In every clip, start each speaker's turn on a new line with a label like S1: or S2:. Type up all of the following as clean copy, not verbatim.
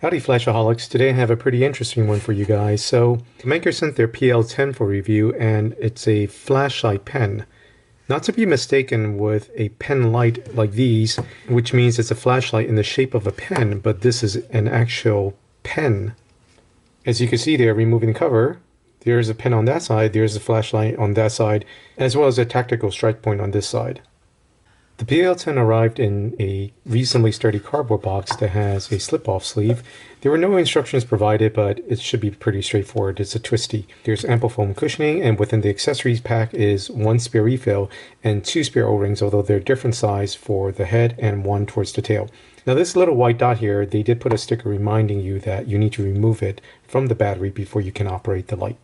S1: Howdy Flashaholics, today I have a pretty interesting one for you guys. So, Manker sent their PL10 for review and it's a flashlight pen. Not to be mistaken with a pen light like these, which means it's a flashlight in the shape of a pen, but this is an actual pen. As you can see there, removing the cover, there's a pen on that side, there's a flashlight on that side, as well as a tactical strike point on this side. The PL10 arrived in a reasonably sturdy cardboard box that has a slip-off sleeve. There were no instructions provided, but it should be pretty straightforward. It's a twisty. There's ample foam cushioning, and within the accessories pack is one spare refill and two spare O-rings, although they're different size for the head and one towards the tail. Now this little white dot here, they did put a sticker reminding you that you need to remove it from the battery before you can operate the light.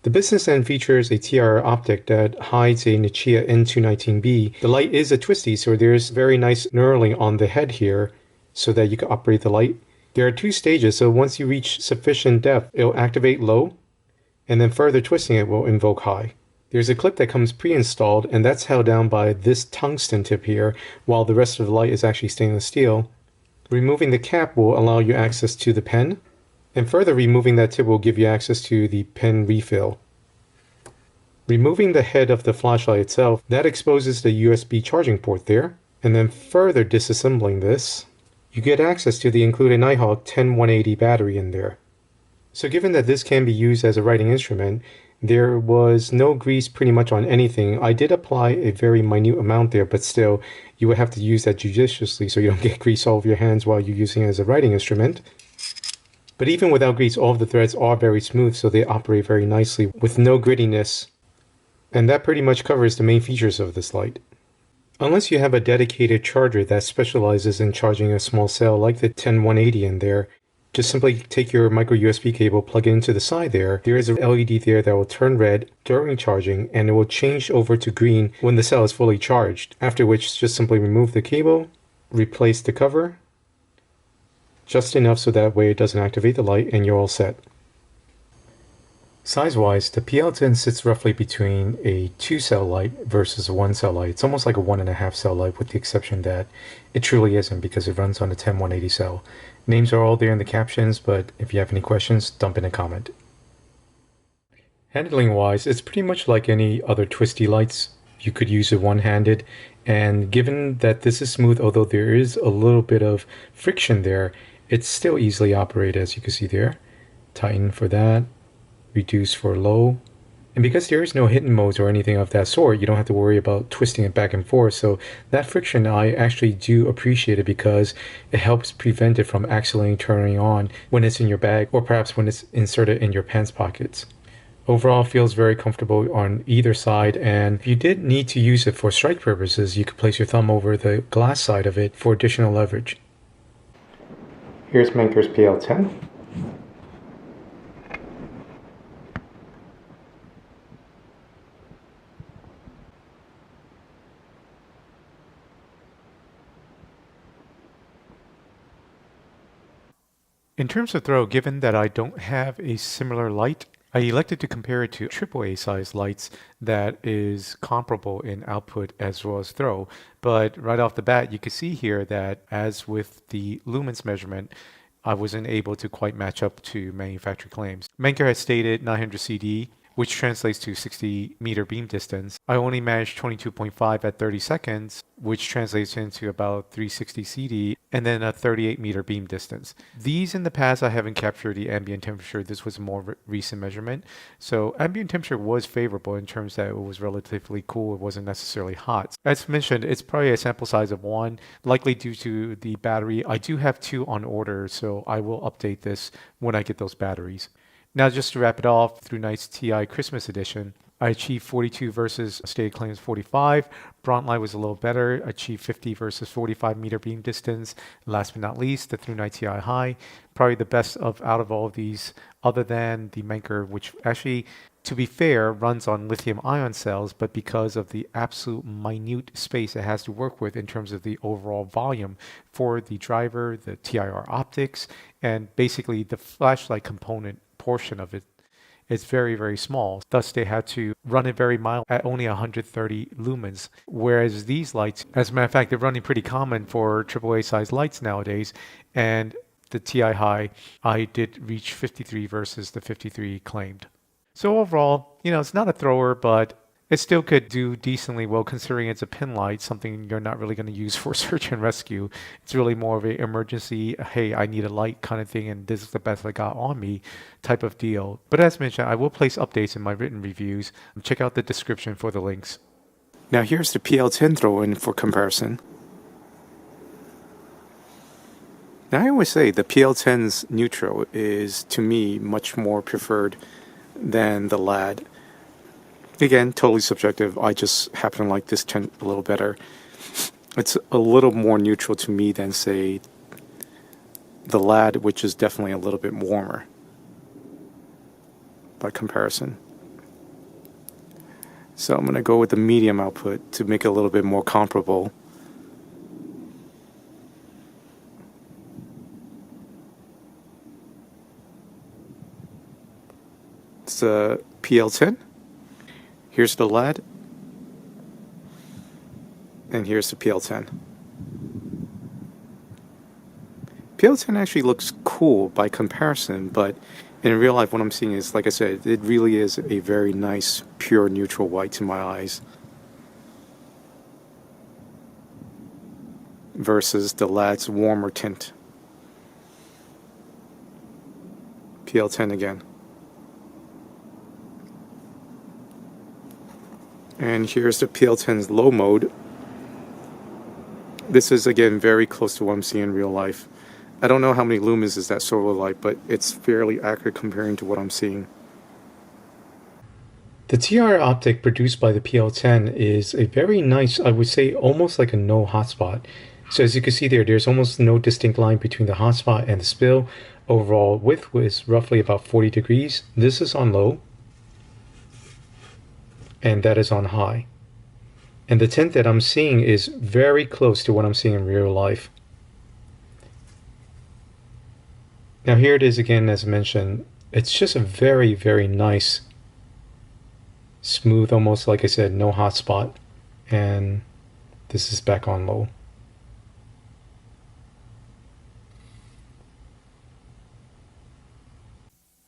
S1: The business end features a TIR optic that hides a Nichia N219B. The light is a twisty, so there's very nice knurling on the head here so that you can operate the light. There are two stages, so once you reach sufficient depth, it'll activate low, and then further twisting it will invoke high. There's a clip that comes pre-installed, and that's held down by this tungsten tip here, while the rest of the light is actually stainless steel. Removing the cap will allow you access to the pen, and further removing that tip will give you access to the pen refill. Removing the head of the flashlight itself, that exposes the USB charging port there, and then further disassembling this, you get access to the included Nighthawk N219B battery in there. So given that this can be used as a writing instrument, there was no grease pretty much on anything. I did apply a very minute amount there, but still, you would have to use that judiciously so you don't get grease all over your hands while you're using it as a writing instrument. But even without grease, all of the threads are very smooth, so they operate very nicely with no grittiness. And that pretty much covers the main features of this light. Unless you have a dedicated charger that specializes in charging a small cell like the N219B in there, just simply take your micro USB cable, plug it into the side there. There is a LED there that will turn red during charging, and it will change over to green when the cell is fully charged. After which, just simply remove the cable, replace the cover, just enough so that way it doesn't activate the light, and you're all set. Size-wise, the PL10 sits roughly between a 2-cell light versus a 1-cell light. It's almost like a 1.5 cell light, with the exception that it truly isn't because it runs on a N219B cell. Names are all there in the captions, but if you have any questions, dump in a comment. Handling-wise, it's pretty much like any other twisty lights. You could use it one-handed, and given that this is smooth, although there is a little bit of friction there, it's still easily operated, as you can see there. Tighten for that. Reduce for low. And because there is no hidden modes or anything of that sort, you don't have to worry about twisting it back and forth. So that friction, I actually do appreciate it because it helps prevent it from accidentally turning on when it's in your bag or perhaps when it's inserted in your pants pockets. Overall, feels very comfortable on either side, and if you did need to use it for strike purposes, you could place your thumb over the glass side of it for additional leverage. Here's Manker's PL10. In terms of throw, given that I don't have a similar light, I elected to compare it to AAA size lights that is comparable in output as well as throw. But right off the bat, you can see here that as with the lumens measurement, I wasn't able to quite match up to manufacturer claims. Manker has stated 900 CD, which translates to 60 meter beam distance. I only managed 22.5 at 30 seconds, which translates into about 360 CD, and then a 38 meter beam distance. These in the past, I haven't captured the ambient temperature. This was a more recent measurement. So ambient temperature was favorable in terms that it was relatively cool. It wasn't necessarily hot. As mentioned, it's probably a sample size of 1, likely due to the battery. I do have 2 on order, so I will update this when I get those batteries. Now, just to wrap it off, through Night's TI Christmas edition, I achieved 42 versus stated claims 45. Bronlight was a little better, achieved 50 versus 45 meter beam distance. Last but not least, the Through Night TI High, probably the best out of all of these, other than the Manker, which actually, to be fair, runs on lithium ion cells, but because of the absolute minute space it has to work with in terms of the overall volume for the driver, the TIR optics, and basically the flashlight component portion of it, it's very, very small. Thus, they had to run it very mild at only 130 lumens. Whereas these lights, as a matter of fact, they're running pretty common for AAA size lights nowadays. And
S2: the TI high, I did reach 53 versus the 53 claimed. So overall, it's not a thrower, but it still could do decently well considering it's a pin light, something you're not really going to use for search and rescue. It's really more of an emergency, hey, I need a light kind of thing, and this is the best I got on me type of deal. But as mentioned, I will place updates in my written reviews. Check out the description for the links.
S1: Now here's the PL10 throw-in for comparison. Now I always say the PL10's neutral is, to me, much more preferred than the LAD. Again, totally subjective. I just happen to like this tint a little better. It's a little more neutral to me than, say, the LAD, which is definitely a little bit warmer by comparison. So I'm going to go with the medium output to make it a little bit more comparable. It's a PL10. Here's the LAD. And here's the PL10. PL10 actually looks cool by comparison, but in real life what I'm seeing is, like I said, it really is a very nice, pure neutral white to my eyes. Versus the LAD's warmer tint. PL10 again. And here's the PL10's low mode. This is again very close to what I'm seeing in real life. I don't know how many lumens is that solar light, but it's fairly accurate comparing to what I'm seeing. The TR optic produced by the PL10 is a very nice, I would say almost like a no hotspot. So as you can see there, there's almost no distinct line between the hotspot and the spill. Overall width was roughly about 40 degrees. This is on low. And that is on high. And the tint that I'm seeing is very close to what I'm seeing in real life. Now here it is again, as mentioned. It's just a very, very nice, smooth, almost like I said, no hotspot. And this is back on low.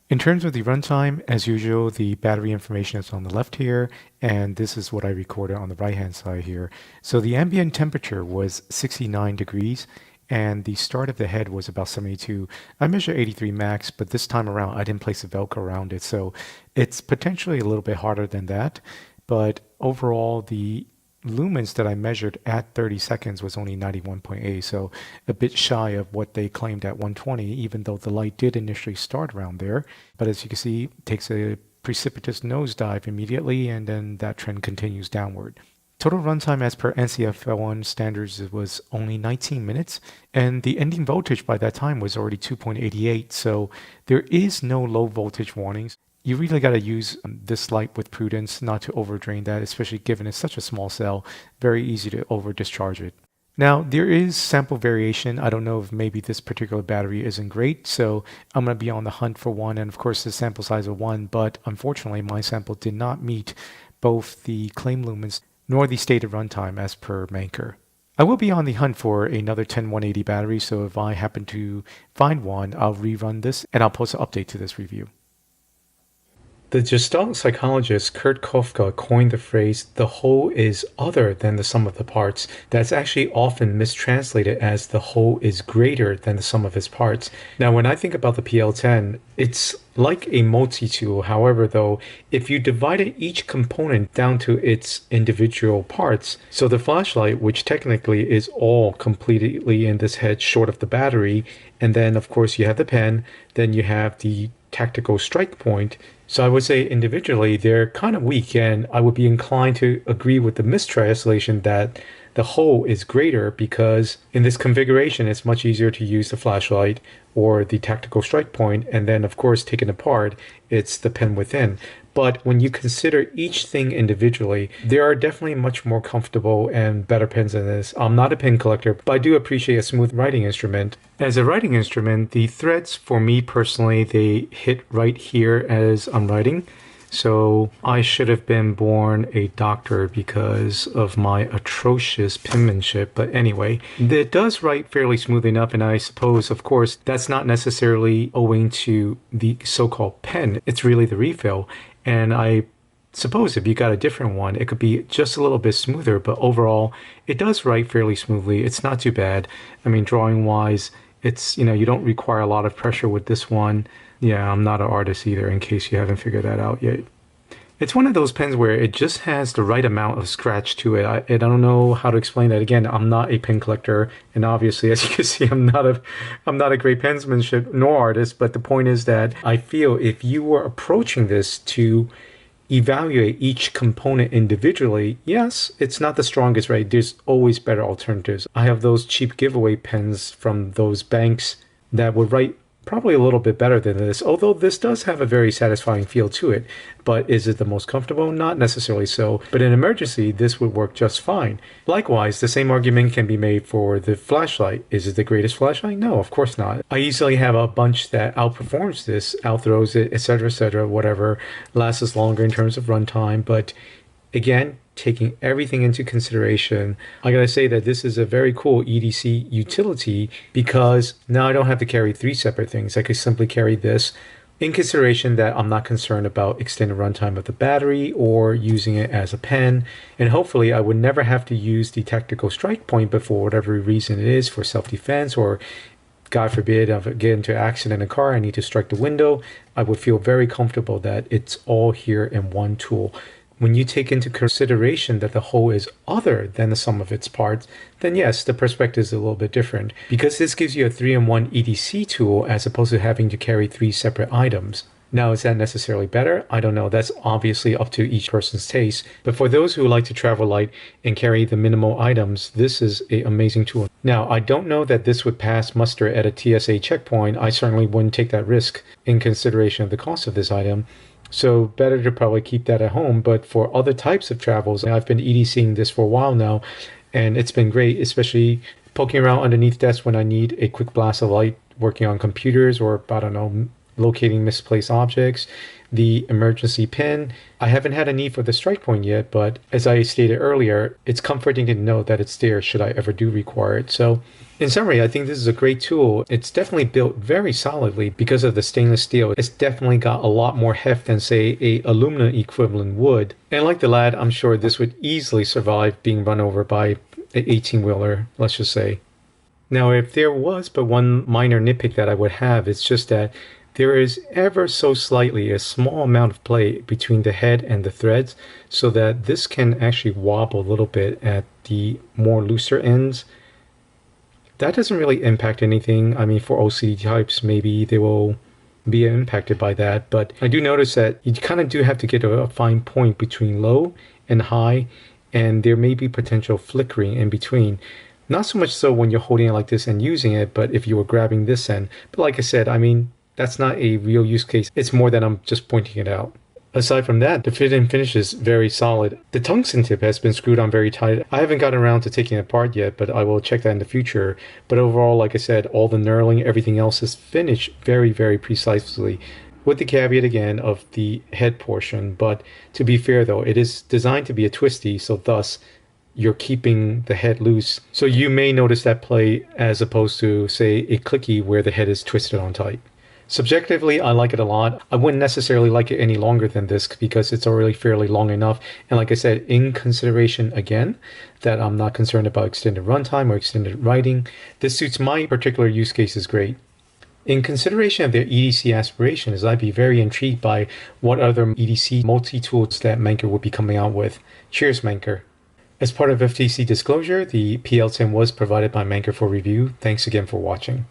S2: In terms of the runtime, as usual, the battery information is on the left here, and this is what I recorded on the right-hand side here. So the ambient temperature was 69 degrees, and the start of the head was about 72. I measured 83 max, but this time around I didn't place a Velcro around it, so it's potentially a little bit harder than that. But overall, the lumens that I measured at 30 seconds was only 91.8, so a bit shy of what they claimed at 120, even though the light did initially start around there. But as you can see, it takes a precipitous nosedive immediately, and then that trend continues downward. Total runtime as per NCF1 standards was only 19 minutes, and the ending voltage by that time was already 2.88, so there is no low voltage warnings. You really got to use this light with prudence, not to overdrain that, especially given it's such a small cell, very easy to over discharge it. Now, there is sample variation. I don't know if maybe this particular battery isn't great, so I'm going to be on the hunt for one, and of course the sample size of 1, but unfortunately my sample did not meet both the claim lumens nor the stated runtime as per Manker. I will be on the hunt for another 10180 battery, so if I happen to find one, I'll rerun this and I'll post an update to this review.
S1: The Gestalt psychologist Kurt Kofka coined the phrase, "the whole is other than the sum of the parts." That's actually often mistranslated as "the whole is greater than the sum of its parts." Now, when I think about the PL10, it's like a multi-tool. However, though, if you divided each component down to its individual parts, so the flashlight, which technically is all completely in this head short of the battery, and then of course you have the pen, then you have the tactical strike point. So I would say individually they're kind of weak, and I would be inclined to agree with the mistranslation that the whole is greater, because in this configuration it's much easier to use the flashlight or the tactical strike point, and then of course taken apart it's the pen within. But when you consider each thing individually, there are definitely much more comfortable and better pens than this. I'm not a pen collector, but I do appreciate a smooth writing instrument. As a writing instrument, the threads for me personally, they hit right here as I'm writing. So I should have been born a doctor because of my atrocious penmanship. But anyway, it does write fairly smoothly enough. And I suppose, of course, that's not necessarily owing to the so-called pen. It's really the refill. And I suppose if you got a different one, it could be just a little bit smoother. But overall, it does write fairly smoothly. It's not too bad. I mean, drawing wise, it's, you don't require a lot of pressure with this one. Yeah, I'm not an artist either, in case you haven't figured that out yet. It's one of those pens where it just has the right amount of scratch to it. I don't know how to explain that. Again, I'm not a pen collector, and obviously, as you can see, I'm not a great pensmanship nor artist. But the point is that I feel if you were approaching this to evaluate each component individually, yes, it's not the strongest, right? There's always better alternatives. I have those cheap giveaway pens from those banks that would write probably a little bit better than this, although this does have a very satisfying feel to it. But is it the most comfortable? Not necessarily so. But in emergency, this would work just fine. Likewise, the same argument can be made for the flashlight. Is it the greatest flashlight? No, of course not. I easily have a bunch that outperforms this, outthrows it, etc., whatever, lasts longer in terms of runtime. But again, taking everything into consideration, I gotta say that this is a very cool EDC utility because now I don't have to carry three separate things. I could simply carry this in consideration that I'm not concerned about extended runtime of the battery or using it as a pen. And hopefully I would never have to use the tactical strike point, but for whatever reason it is, for self-defense, or God forbid, if I get into an accident in a car, I need to strike the window, I would feel very comfortable that it's all here in one tool. When you take into consideration that the whole is other than the sum of its parts, then yes, the perspective is a little bit different. Because this gives you a 3-in-1 EDC tool as opposed to having to carry three separate items. Now, is that necessarily better? I don't know. That's obviously up to each person's taste. But for those who like to travel light and carry the minimal items, this is an amazing tool. Now, I don't know that this would pass muster at a TSA checkpoint. I certainly wouldn't take that risk in consideration of the cost of this item. So better to probably keep that at home. But for other types of travels, I've been EDCing this for a while now, and it's been great, especially poking around underneath desks when I need a quick blast of light, working on computers, or, I don't know, locating misplaced objects. The emergency pin, I haven't had a need for the strike point yet, but as I stated earlier, it's comforting to know that it's there should I ever do require it. So in summary, I think this is a great tool. It's definitely built very solidly because of the stainless steel. It's definitely got a lot more heft than, say, a aluminum equivalent would. And like the lad, I'm sure this would easily survive being run over by an 18-wheeler, let's just say. Now, if there was but one minor nitpick that I would have, it's just that there is ever so slightly a small amount of play between the head and the threads, so that this can actually wobble a little bit at the more looser ends. That doesn't really impact anything. I mean, for OCD types, maybe they will be impacted by that. But I do notice that you kind of do have to get a fine point between low and high, and there may be potential flickering in between. Not so much so when you're holding it like this and using it, but if you were grabbing this end. But like I said, I mean, that's not a real use case. It's more that I'm just pointing it out. Aside from that, the fit and finish is very solid. The tungsten tip has been screwed on very tight. I haven't gotten around to taking it apart yet, but I will check that in the future. But overall, like I said, all the knurling, everything else is finished very, very precisely, with the caveat again of the head portion. But to be fair though, it is designed to be a twisty, so thus you're keeping the head loose. So you may notice that play as opposed to, say, a clicky where the head is twisted on tight. Subjectively, I like it a lot. I wouldn't necessarily like it any longer than this because it's already fairly long enough. And like I said, in consideration again, that I'm not concerned about extended runtime or extended writing, this suits my particular use cases great. In consideration of their EDC aspirations, I'd be very intrigued by what other EDC multi-tools that Manker would be coming out with. Cheers, Manker. As part of FTC disclosure, the PL10 was provided by Manker for review. Thanks again for watching.